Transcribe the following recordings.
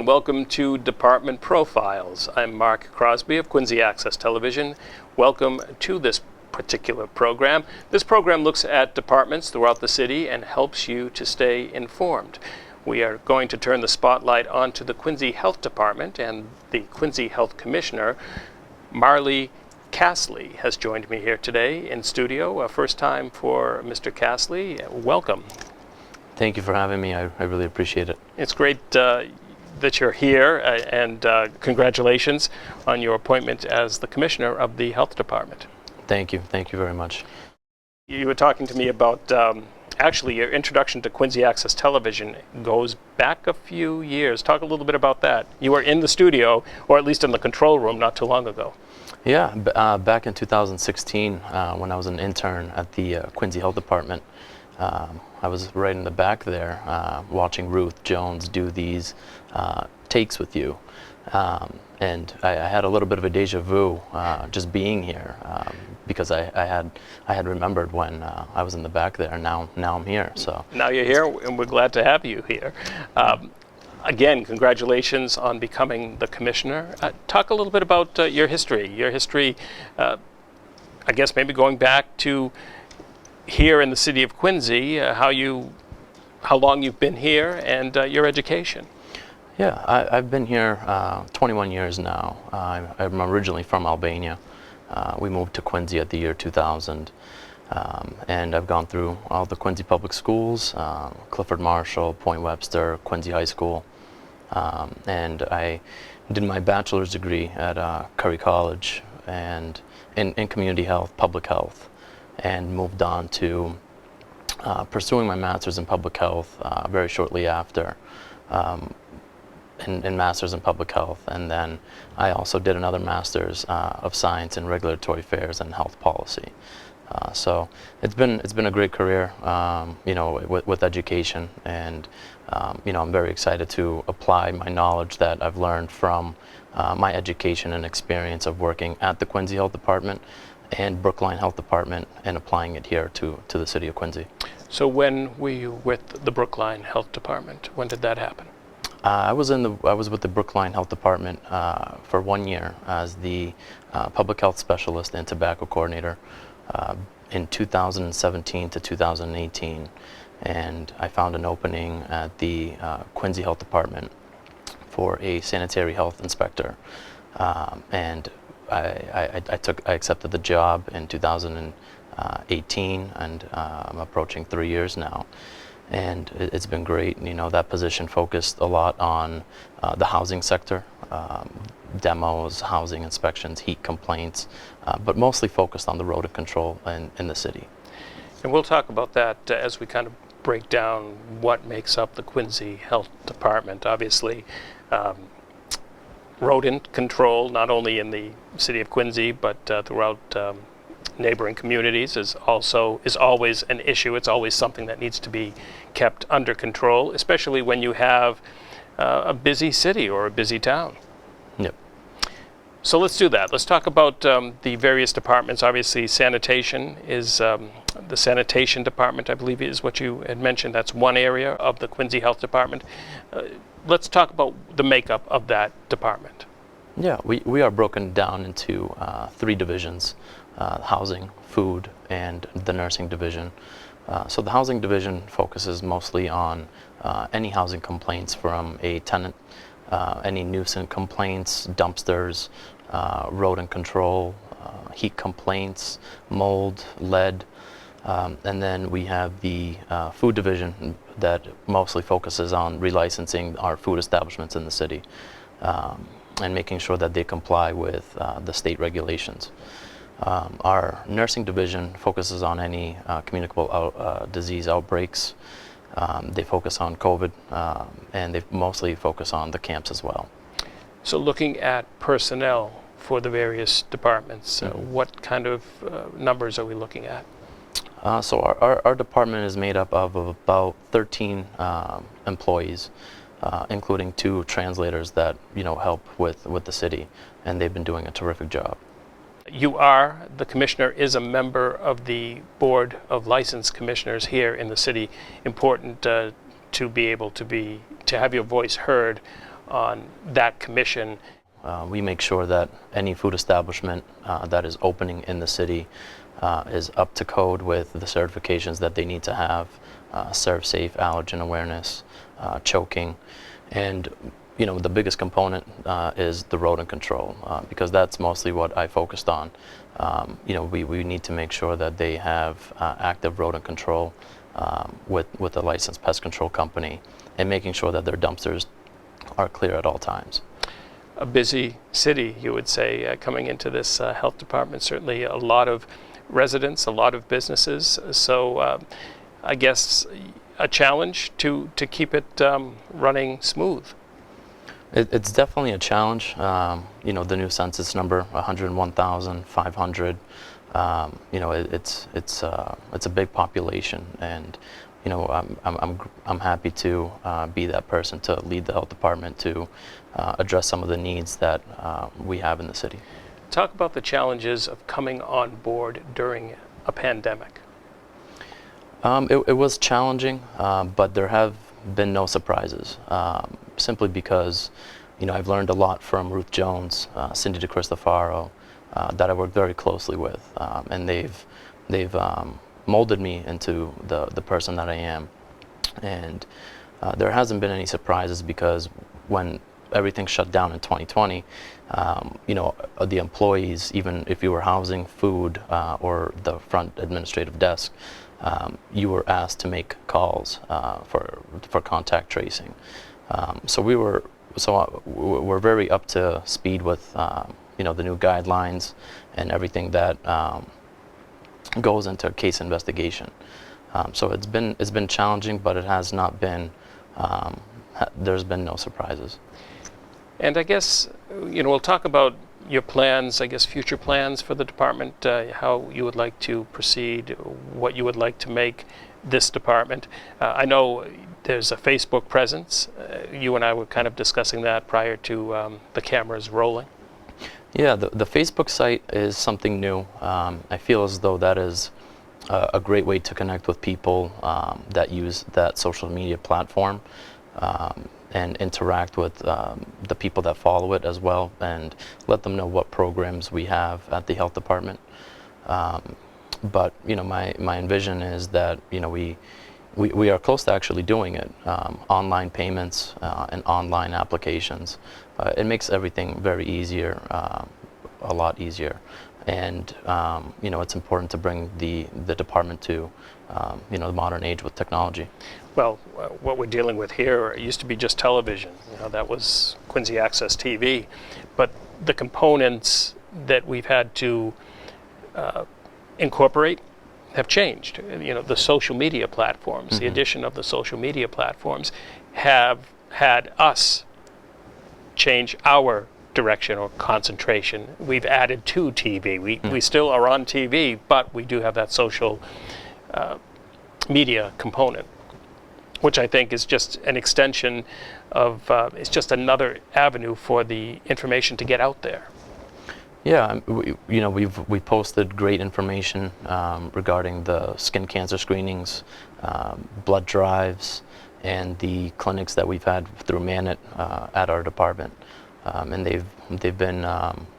and welcome to Department Profiles. I'm Mark Crosby of Quincy Access Television. Welcome to this particular program. This program looks at departments throughout the city and helps you to stay informed. We are going to turn the spotlight onto the Quincy Health Department, and the Quincy Health Commissioner, Marley Castley, has joined me here today in studio. First time for Mr. Castley. Welcome. Thank you for having me. I really appreciate it. It's great that you're here, and congratulations on your appointment as the Commissioner of the Health Department. Thank you. Thank you very much. You were talking to me about, actually, your introduction to Quincy Access Television goes back a few years. Talk a little bit about that. You were in the studio, or at least in the control room, not too long ago. Yeah, back in 2016, when I was an intern at the Quincy Health Department, I was right in the back there watching Ruth Jones do these takes with you. And I had a little bit of a deja vu just being here because I had remembered when I was in the back there, and now I'm here. So now you're here, and we're glad to have you here. Again, congratulations on becoming the commissioner. Talk a little bit about your history. Your history, I guess maybe going back to here in the city of Quincy, how long you've been here, and your education. Yeah, I've been here 21 years now. I'm originally from Albania. We moved to Quincy at the year 2000. And I've gone through all the Quincy public schools, Clifford Marshall, Point Webster, Quincy High School. And I did my bachelor's degree at Curry College and in community health, public health, and moved on to pursuing my master's in public health very shortly after, in master's in public health. And then I also did another master's of science in regulatory affairs and health policy. So it's been a great career, with education, and I'm very excited to apply my knowledge that I've learned from my education and experience of working at the Quincy Health Department and Brookline Health Department, and applying it here to the city of Quincy. So when were you with the Brookline Health Department? When did that happen? I was with the Brookline Health Department for 1 year as the public health specialist and tobacco coordinator. In 2017 to 2018, and I found an opening at the Quincy Health Department for a sanitary health inspector, and I accepted the job in 2018, and I'm approaching 3 years now, and it's been great. That position focused a lot on the housing sector, demos, housing inspections, heat complaints, but mostly focused on the rodent control in the city. And we'll talk about that as we kind of break down what makes up the Quincy Health Department. Obviously, rodent control, not only in the city of Quincy, but throughout neighboring communities, is always an issue. It's always something that needs to be kept under control, especially when you have a busy city or a busy town. Yep. So let's do that. Let's talk about the various departments. Obviously, sanitation is the sanitation department, I believe, is what you had mentioned. That's one area of the Quincy Health Department. Let's talk about the makeup of that department. Yeah, we are broken down into 3 divisions: housing, food, and the nursing division. So the housing division focuses mostly on any housing complaints from a tenant, any nuisance complaints, dumpsters, rodent control, heat complaints, mold, lead. And then we have the food division that mostly focuses on relicensing our food establishments in the city, and making sure that they comply with the state regulations. Our nursing division focuses on any communicable disease outbreaks. They focus on COVID, and they mostly focus on the camps as well. So looking at personnel for the various departments, what kind of numbers are we looking at? So our department is made up of about 13 employees, including 2 translators that help with the city, and they've been doing a terrific job. The commissioner is a member of the Board of License Commissioners here in the city. Important to be able to have your voice heard on that commission. We make sure that any food establishment that is opening in the city is up to code with the certifications that they need to have, serve safe, allergen awareness, choking, and the biggest component is the rodent control, because that's mostly what I focused on. We need to make sure that they have active rodent control with a licensed pest control company, and making sure that their dumpsters are clear at all times. A busy city, you would say, coming into this health department. Certainly a lot of residents, a lot of businesses. So I guess a challenge to keep it running smooth. It's definitely a challenge. The new census number, 101,500. It's a big population, and I'm happy to be that person to lead the health department to address some of the needs that we have in the city. Talk about the challenges of coming on board during a pandemic. It was challenging, but there have been no surprises, simply because I've learned a lot from Ruth Jones, Cindy DeCristofaro, that I work very closely with, and they've molded me into the person that I am. And there hasn't been any surprises, because when everything shut down in 2020, the employees, even if you were housing, food, or the front administrative desk, you were asked to make calls for contact tracing. So we're very up to speed with the new guidelines and everything that goes into case investigation. So it's been challenging, but it has not been. There's been no surprises. And I guess we'll talk about your plans, I guess future plans for the department, how you would like to proceed, what you would like to make this department. I know there's a Facebook presence. You and I were kind of discussing that prior to the cameras rolling. Yeah, the Facebook site is something new. I feel as though that is a great way to connect with people that use that social media platform, and interact with the people that follow it as well, and let them know what programs we have at the health department. But my envision is that we are close to actually doing it. Online payments and online applications. It makes everything very easier, a lot easier. And it's important to bring the department to the modern age with technology. Well, what we're dealing with here used to be just television. That was Quincy Access TV, but the components that we've had to incorporate have changed. The social media platforms, the addition of the social media platforms have had us change our direction or concentration. We've added to TV. We still are on TV, but we do have that social media component, which I think is just an extension of, it's just another avenue for the information to get out there. Yeah, we posted great information regarding the skin cancer screenings, blood drives, and the clinics that we've had through Manit at our department, and they've been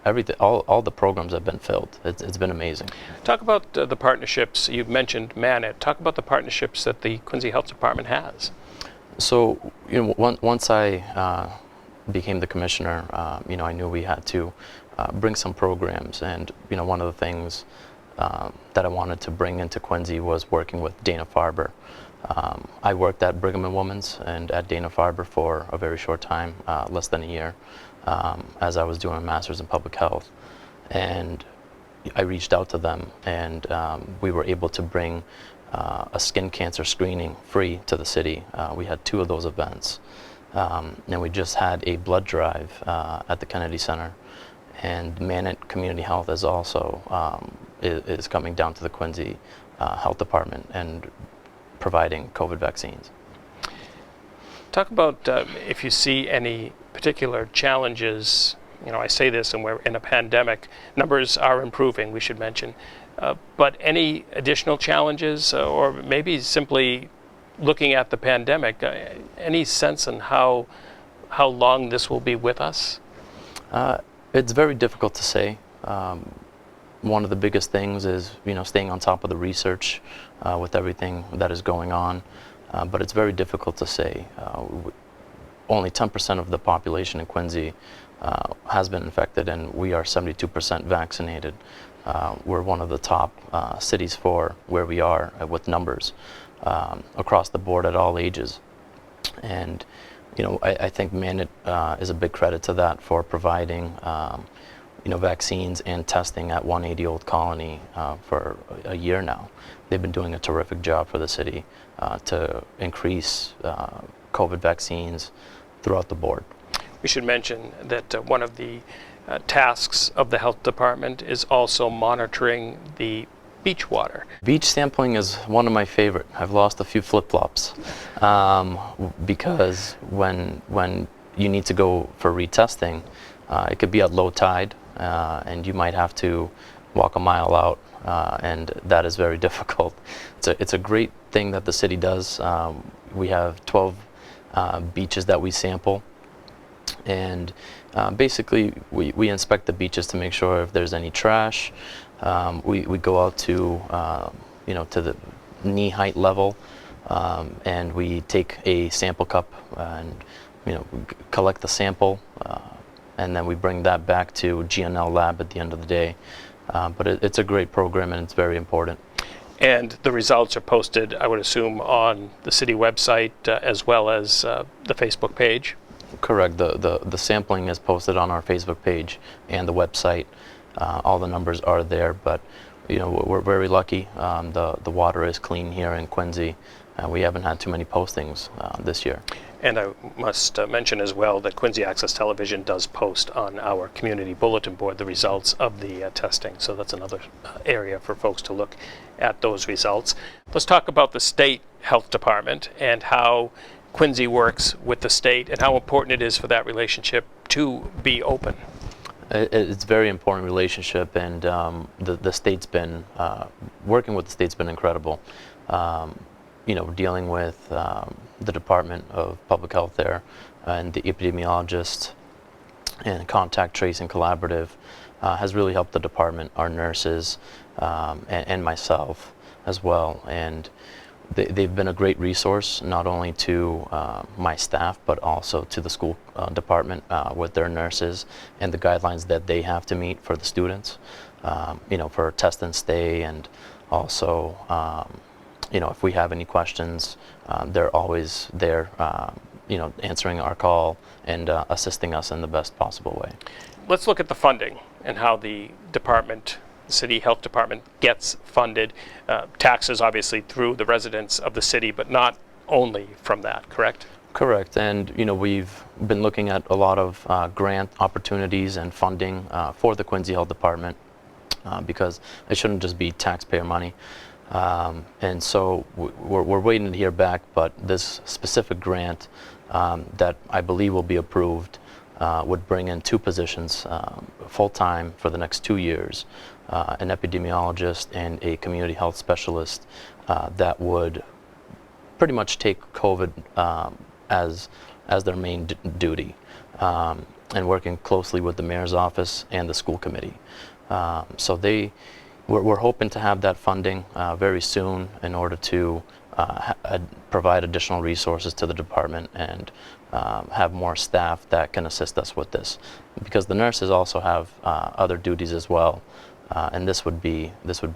everything. All the programs have been filled. It's been amazing. Talk about the partnerships. You've mentioned Manit. Talk about the partnerships that the Quincy Health Department has. So once I became the commissioner, I knew we had to bring some programs, and one of the things that I wanted to bring into Quincy was working with Dana-Farber. I worked at Brigham and Women's and at Dana-Farber for a very short time, less than a year, as I was doing a master's in public health, and I reached out to them, and we were able to bring a skin cancer screening free to the city. We had 2 of those events, and we just had a blood drive at the Kennedy Center. And Manit Community Health is also is coming down to the Quincy Health Department and providing COVID vaccines. Talk about if you see any particular challenges. I say this, and we're in a pandemic. Numbers are improving, we should mention. But any additional challenges, or maybe simply looking at the pandemic, any sense on how how long this will be with us? It's very difficult to say. One of the biggest things is, staying on top of the research with everything that is going on. But it's very difficult to say. Only 10% of the population in Quincy has been infected, and we are 72% vaccinated. We're one of the top cities for where we are with numbers across the board at all ages. And I think Manit is a big credit to that for providing vaccines and testing at 180 Old Colony for a year now. They've been doing a terrific job for the city to increase COVID vaccines throughout the board. We should mention that one of the tasks of the health department is also monitoring the beach water. Beach sampling is one of my favorite. I've lost a few flip-flops because when you need to go for retesting, it could be at low tide and you might have to walk a mile out, and that is very difficult. It's a great thing that the city does. We have 12 beaches that we sample, and basically we inspect the beaches to make sure if there's any trash. We go out to to the knee height level, and we take a sample cup and collect the sample, and then we bring that back to GNL lab at the end of the day. But it's a great program, and it's very important. And the results are posted, I would assume, on the city website as well as the Facebook page? Correct. The sampling is posted on our Facebook page and the website. All the numbers are there, but we're very lucky. The water is clean here in Quincy. We haven't had too many postings this year. And I must mention as well that Quincy Access Television does post on our community bulletin board the results of the testing. So that's another area for folks to look at those results. Let's talk about the state health department and how Quincy works with the state and how important it is for that relationship to be open. It's a very important relationship, and the state's been, working with the state's been incredible. Dealing with the Department of Public Health there and the epidemiologist and Contact Tracing Collaborative has really helped the department, our nurses, and myself as well. And they've been a great resource, not only to my staff, but also to the school department with their nurses and the guidelines that they have to meet for the students, for test and stay, and also if we have any questions, they're always there, answering our call and assisting us in the best possible way. Let's look at the funding and how the department, the city health department, gets funded. Taxes, obviously, through the residents of the city, but not only from that, correct? Correct. And, we've been looking at a lot of grant opportunities and funding for the Quincy Health Department because it shouldn't just be taxpayer money. And so we're waiting to hear back, but this specific grant that I believe will be approved would bring in 2 positions full-time for the next 2 years, an epidemiologist and a community health specialist that would pretty much take COVID as their main duty, and working closely with the mayor's office and the school committee. So we're hoping to have that funding very soon in order to provide additional resources to the department and have more staff that can assist us with this, because the nurses also have other duties as well, and this would be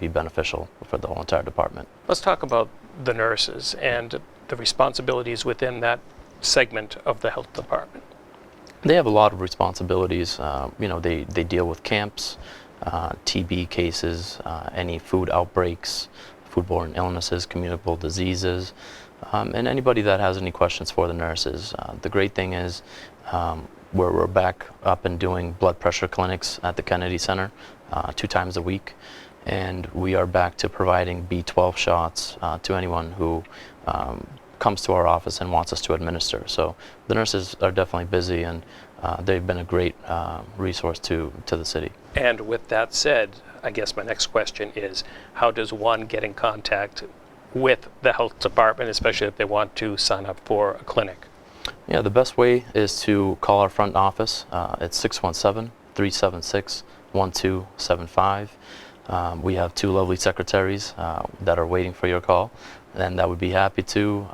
beneficial for the whole entire department. Let's talk about the nurses and the responsibilities within that segment of the health department. They have a lot of responsibilities. They deal with camps, TB cases, any food outbreaks, foodborne illnesses, communicable diseases, and anybody that has any questions for the nurses. The great thing is we're back up and doing blood pressure clinics at the Kennedy Center 2 times a week, and we are back to providing B12 shots to anyone who comes to our office and wants us to administer. So the nurses are definitely busy, and they've been a great resource to the city. And with that said, I guess my next question is, how does one get in contact with the health department, especially if they want to sign up for a clinic? Yeah, the best way is to call our front office. It's 617-376-1275. We have two lovely secretaries that are waiting for your call, and that would be happy to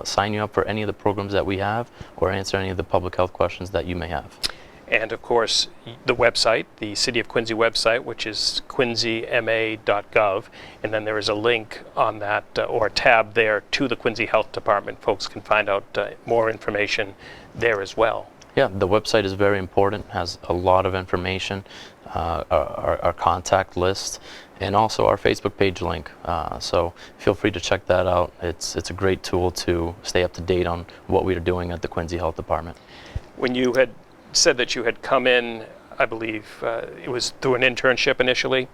sign you up for any of the programs that we have or answer any of the public health questions that you may have. And of course, the website, the City of Quincy website, which is quincyma.gov, and then there is a link on that, or a tab there to the Quincy Health Department. Folks can find out more information there as well. Yeah, the website is very important, has a lot of information, our contact list, and also our Facebook page link. So feel free to check that out. It's a great tool to stay up to date on what we are doing at the Quincy Health Department. When you had said that you had come in, I believe it was through an internship initially.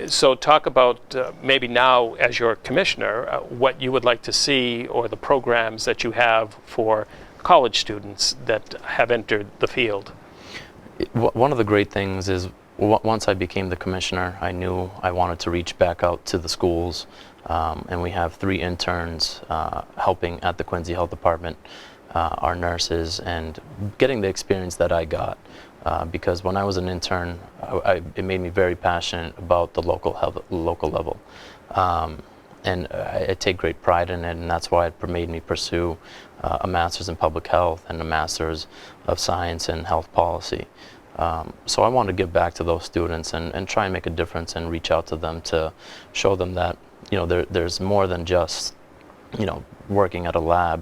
So talk about maybe now as your commissioner, what you would like to see or the programs that you have for college students that have entered the field. One of the great things is once I became the commissioner, I knew I wanted to reach back out to the schools, and we have 3 interns helping at the Quincy Health Department, our nurses, and getting the experience that I got. Because when I was an intern, it made me very passionate about the local level. And I take great pride in it, and that's why it made me pursue a master's in public health and a master's of science in health policy. So I want to give back to those students and try and make a difference and reach out to them to show them that there's more than just working at a lab,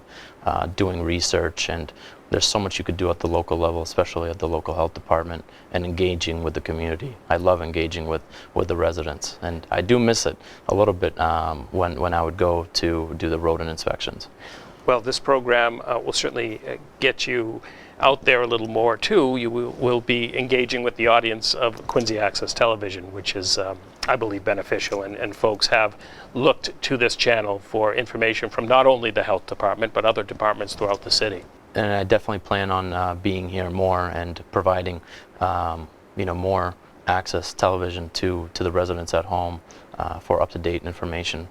doing research, and there's so much you could do at the local level, especially at the local health department, and engaging with the community. I love engaging with the residents, and I do miss it a little bit when I would go to do the rodent inspections. Well, this program will certainly get you out there a little more too. You will be engaging with the audience of Quincy Access Television, which is, I believe, beneficial, and folks have looked to this channel for information from not only the health department, but other departments throughout the city. And I definitely plan on being here more and providing, more access television to the residents at home for up-to-date information.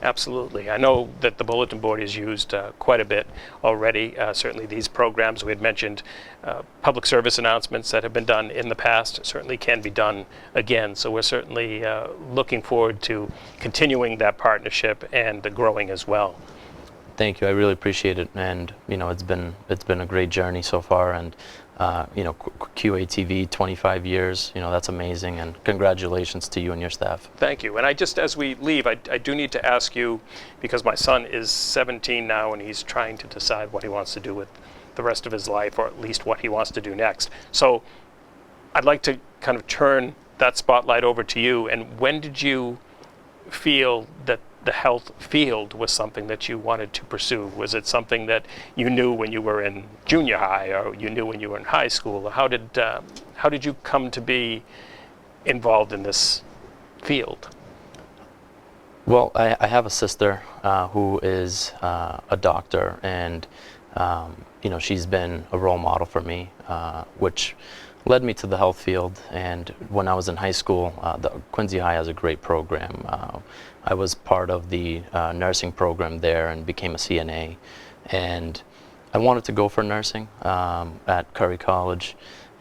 Absolutely. I know that the bulletin board is used quite a bit already. Certainly these programs, we had mentioned public service announcements that have been done in the past, certainly can be done again. So we're certainly looking forward to continuing that partnership and growing as well. Thank you. I really appreciate it, and it's been a great journey so far, and QATV 25 years, that's amazing, and congratulations to you and your staff. Thank you. And as we leave, I do need to ask you, because my son is 17 now and he's trying to decide what he wants to do with the rest of his life, or at least what he wants to do next. So I'd like to kind of turn that spotlight over to you. And when did you feel that the health field was something that you wanted to pursue? Was it something that you knew when you were in junior high, or you knew when you were in high school? How did you come to be involved in this field? Well, I have a sister who is a doctor, and she's been a role model for me, which led me to the health field. And when I was in high school, the Quincy High has a great program. I was part of the nursing program there and became a CNA, and I wanted to go for nursing at Curry College.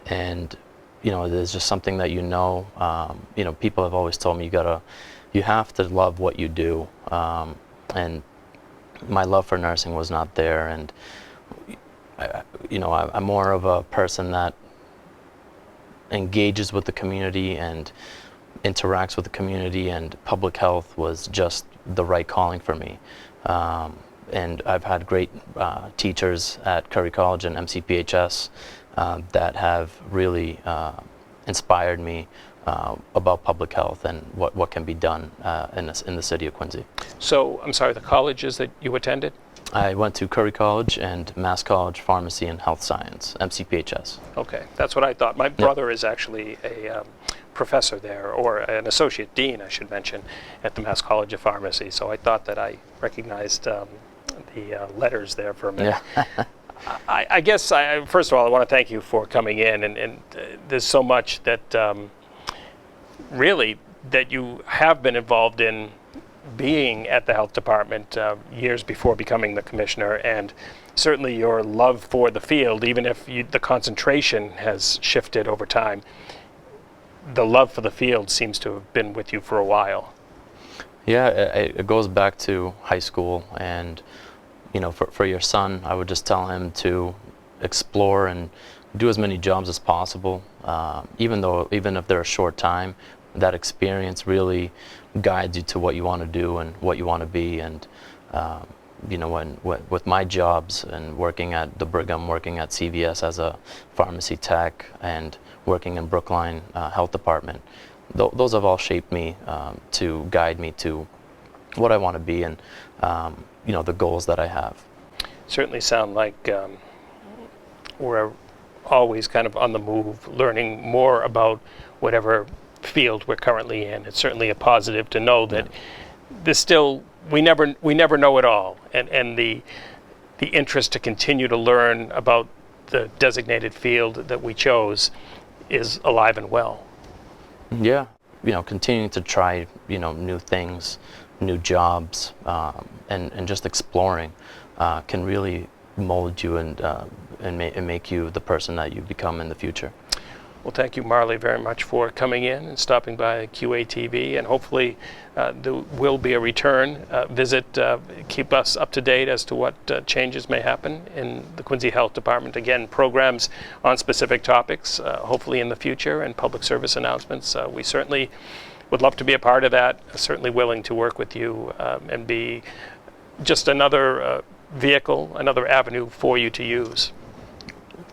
And there's just something that people have always told me, you have to love what you do, and my love for nursing was not there. And I'm more of a person that engages with the community and interacts with the community, and public health was just the right calling for me. And I've had great teachers at Curry College and MCPHS that have really inspired me about public health and what can be done in the city of Quincy. So, I'm sorry, the colleges that you attended? I went to Curry College and Mass College Pharmacy and Health Science, MCPHS. Okay, that's what I thought. My brother is actually a professor there, or an associate dean, I should mention, at the Mass College of Pharmacy. So I thought that I recognized the letters there for a minute. Yeah. I guess, first of all, I want to thank you for coming in, and there's so much that really that you have been involved in being at the health department years before becoming the commissioner, and certainly your love for the field, even if the concentration has shifted over time, the love for the field seems to have been with you for a while. Yeah, it goes back to high school, and for your son, I would just tell him to explore and do as many jobs as possible. Even if they're a short time, that experience really guides you to what you want to do and what you want to be. And with my jobs and working at the Brigham, working at CVS as a pharmacy tech, and working in Brookline Health Department, those have all shaped me to guide me to what I want to be and the goals that I have. Certainly sound like we're always kind of on the move, learning more about whatever field we're currently in. It's certainly a positive to know that we never know it all, and the interest to continue to learn about the designated field that we chose is alive and well. Yeah, continuing to try new things, new jobs, and just exploring can really mold you and make you the person that you become in the future. Well, thank you, Marley, very much for coming in and stopping by QATV, and hopefully there will be a return visit. Keep us up to date as to what changes may happen in the Quincy Health Department. Again, programs on specific topics, hopefully in the future, and public service announcements. We certainly would love to be a part of that, certainly willing to work with you and be just another vehicle, another avenue for you to use.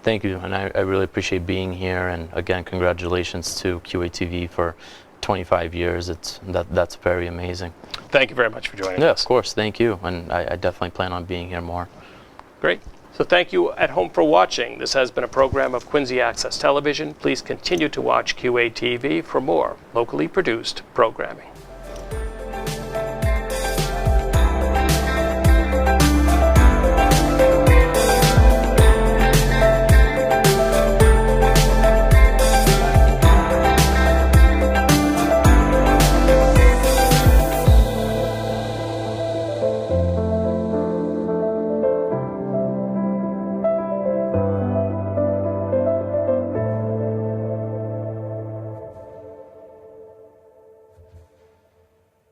Thank you, and I really appreciate being here. And again, congratulations to QATV for 25 years. That's very amazing. Thank you very much for joining us. Yeah, of course. Thank you, and I definitely plan on being here more. Great. So thank you at home for watching. This has been a program of Quincy Access Television. Please continue to watch QATV for more locally produced programming.